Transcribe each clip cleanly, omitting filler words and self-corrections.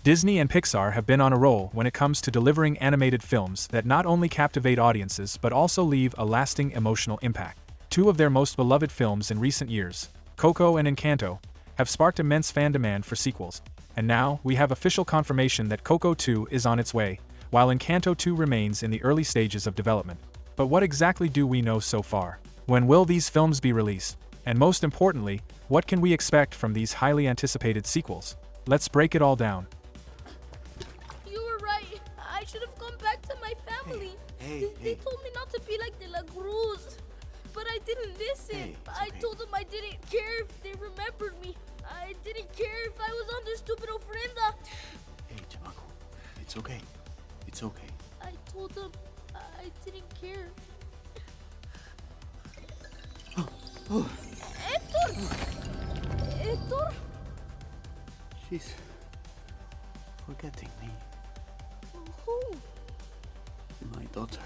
Disney and Pixar have been on a roll when it comes to delivering animated films that not only captivate audiences but also leave a lasting emotional impact. Two of their most beloved films in recent years, Coco and Encanto, have sparked immense fan demand for sequels. And now, we have official confirmation that Coco 2 is on its way, while Encanto 2 remains in the early stages of development. But what exactly do we know so far? When will these films be released? And most importantly, what can we expect from these highly anticipated sequels? Let's break it all down. You were right. I should have gone back to my family. They told me not to be like De La Cruz. But I didn't listen. I told them I didn't care if they remembered me. I didn't care if I was on their stupid ofrenda. Hey, chamaco. It's okay. It's okay. I told them I didn't care. Héctor! She's forgetting me. Who? My daughter.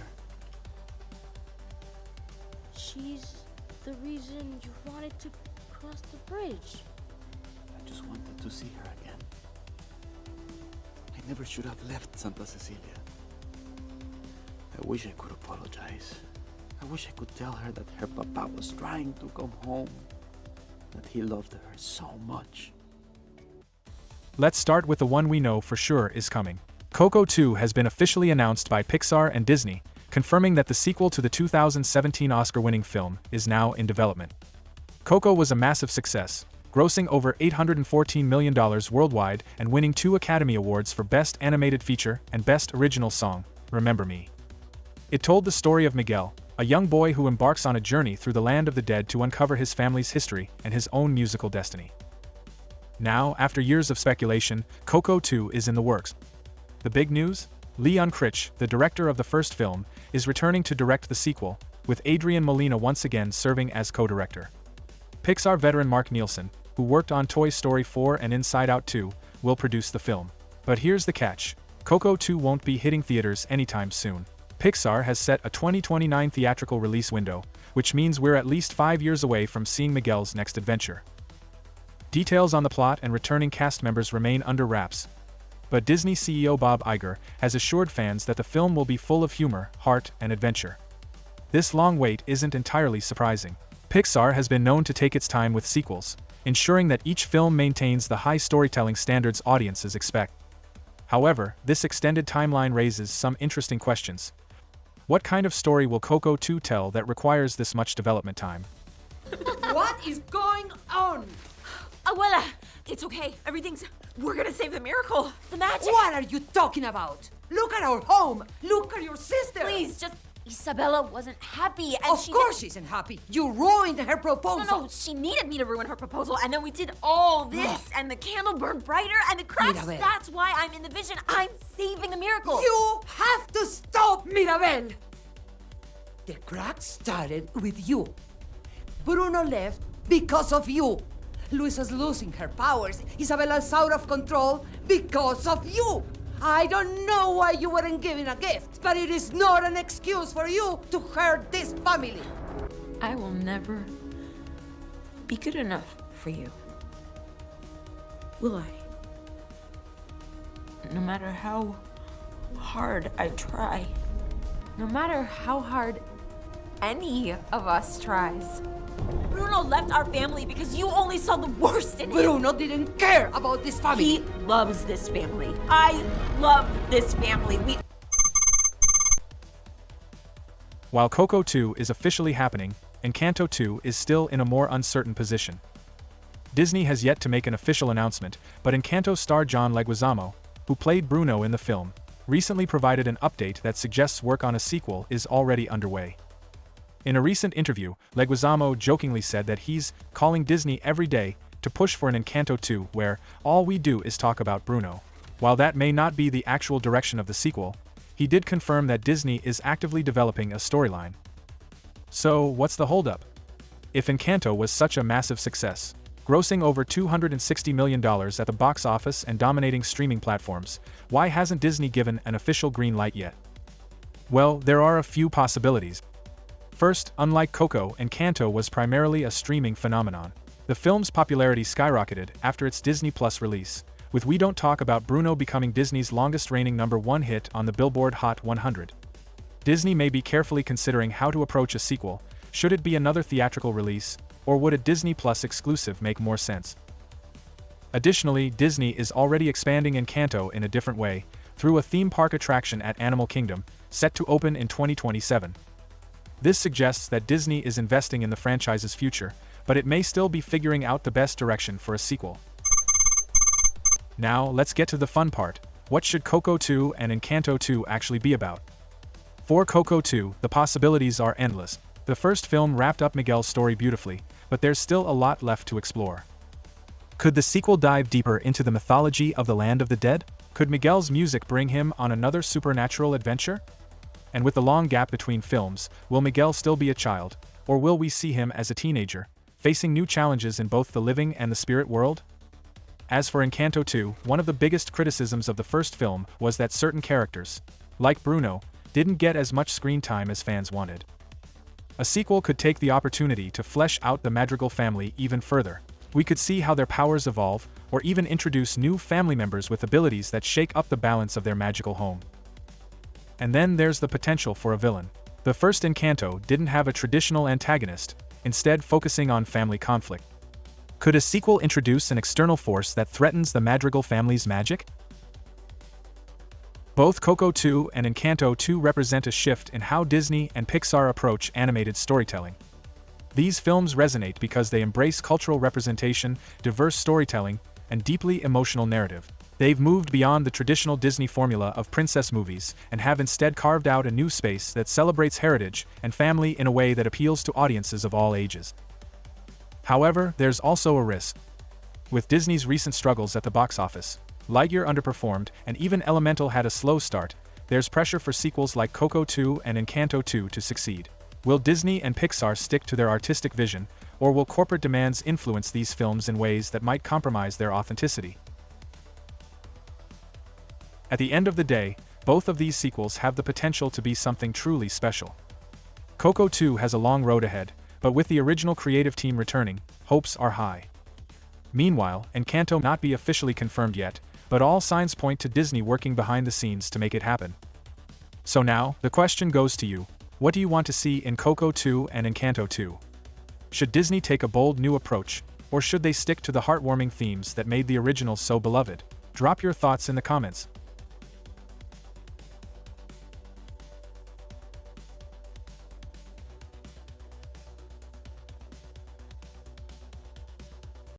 She's the reason you wanted to cross the bridge. I just wanted to see her again. I never should have left Santa Cecilia. I wish I could apologize. I wish I could tell her that her papa was trying to come home, that he loved her so much. Let's start with the one we know for sure is coming. Coco 2 has been officially announced by Pixar and Disney, confirming that the sequel to the 2017 Oscar-winning film is now in development. Coco was a massive success, grossing over $814 million worldwide and winning 2 Academy Awards for Best Animated Feature and Best Original Song, Remember Me. It told the story of Miguel, a young boy who embarks on a journey through the land of the dead to uncover his family's history and his own musical destiny. Now, after years of speculation, Coco 2 is in the works. The big news? Lee Unkrich, the director of the first film, is returning to direct the sequel, with Adrian Molina once again serving as co-director. Pixar veteran Mark Nielsen, who worked on Toy Story 4 and Inside Out 2, will produce the film. But here's the catch: Coco 2 won't be hitting theaters anytime soon. Pixar has set a 2029 theatrical release window, which means we're at least 5 years away from seeing Miguel's next adventure. Details on the plot and returning cast members remain under wraps, but Disney CEO Bob Iger has assured fans that the film will be full of humor, heart, and adventure. This long wait isn't entirely surprising. Pixar has been known to take its time with sequels, ensuring that each film maintains the high storytelling standards audiences expect. However, this extended timeline raises some interesting questions. What kind of story will Coco 2 tell that requires this much development time? What is going on? Abuela, it's okay. We're gonna save the miracle. The magic. What are you talking about? Look at our home. Look at your sister. Please, just... Isabella wasn't happy and Of course she isn't happy. You ruined her proposal. No, she needed me to ruin her proposal, and then we did all this, and the candle burned brighter, and the cracks. Mirabel. That's why I'm in the vision. I'm saving the miracle. You have to stop, Mirabel. The crack started with you. Bruno left because of you. Luisa's losing her powers. Isabella's out of control because of you. I don't know why you weren't given a gift, but it is not an excuse for you to hurt this family. I will never be good enough for you. Will I? No matter how hard I try. No matter how hard any of us tries. Bruno left our family because you only saw the worst in him. Bruno didn't care about this family. He loves this family. I love this family. While Coco 2 is officially happening, Encanto 2 is still in a more uncertain position. Disney has yet to make an official announcement, but Encanto star John Leguizamo, who played Bruno in the film, recently provided an update that suggests work on a sequel is already underway. In a recent interview, Leguizamo jokingly said that he's calling Disney every day to push for an Encanto 2 where all we do is talk about Bruno. While that may not be the actual direction of the sequel, he did confirm that Disney is actively developing a storyline. So, what's the holdup? If Encanto was such a massive success, grossing over $260 million at the box office and dominating streaming platforms, why hasn't Disney given an official green light yet? Well, there are a few possibilities. First, unlike Coco, Encanto was primarily a streaming phenomenon. The film's popularity skyrocketed after its Disney Plus release, with We Don't Talk About Bruno becoming Disney's longest-reigning #1 hit on the Billboard Hot 100. Disney may be carefully considering how to approach a sequel. Should it be another theatrical release, or would a Disney Plus exclusive make more sense? Additionally, Disney is already expanding Encanto in a different way, through a theme park attraction at Animal Kingdom, set to open in 2027. This suggests that Disney is investing in the franchise's future, but it may still be figuring out the best direction for a sequel. Now, let's get to the fun part. What should Coco 2 and Encanto 2 actually be about? For Coco 2, the possibilities are endless. The first film wrapped up Miguel's story beautifully, but there's still a lot left to explore. Could the sequel dive deeper into the mythology of the Land of the Dead? Could Miguel's music bring him on another supernatural adventure? And with the long gap between films, will Miguel still be a child, or will we see him as a teenager, facing new challenges in both the living and the spirit world? As for Encanto 2, one of the biggest criticisms of the first film was that certain characters, like Bruno, didn't get as much screen time as fans wanted. A sequel could take the opportunity to flesh out the Madrigal family even further. We could see how their powers evolve, or even introduce new family members with abilities that shake up the balance of their magical home. And then there's the potential for a villain. The first Encanto didn't have a traditional antagonist, instead focusing on family conflict. Could a sequel introduce an external force that threatens the Madrigal family's magic? Both Coco 2 and Encanto 2 represent a shift in how Disney and Pixar approach animated storytelling. These films resonate because they embrace cultural representation, diverse storytelling, and deeply emotional narrative. They've moved beyond the traditional Disney formula of princess movies and have instead carved out a new space that celebrates heritage and family in a way that appeals to audiences of all ages. However, there's also a risk. With Disney's recent struggles at the box office, Lightyear underperformed and even Elemental had a slow start, there's pressure for sequels like Coco 2 and Encanto 2 to succeed. Will Disney and Pixar stick to their artistic vision, or will corporate demands influence these films in ways that might compromise their authenticity? At the end of the day, both of these sequels have the potential to be something truly special. Coco 2 has a long road ahead, but with the original creative team returning, hopes are high. Meanwhile, Encanto may not be officially confirmed yet, but all signs point to Disney working behind the scenes to make it happen. So now, the question goes to you. What do you want to see in Coco 2 and Encanto 2? Should Disney take a bold new approach, or should they stick to the heartwarming themes that made the originals so beloved? Drop your thoughts in the comments.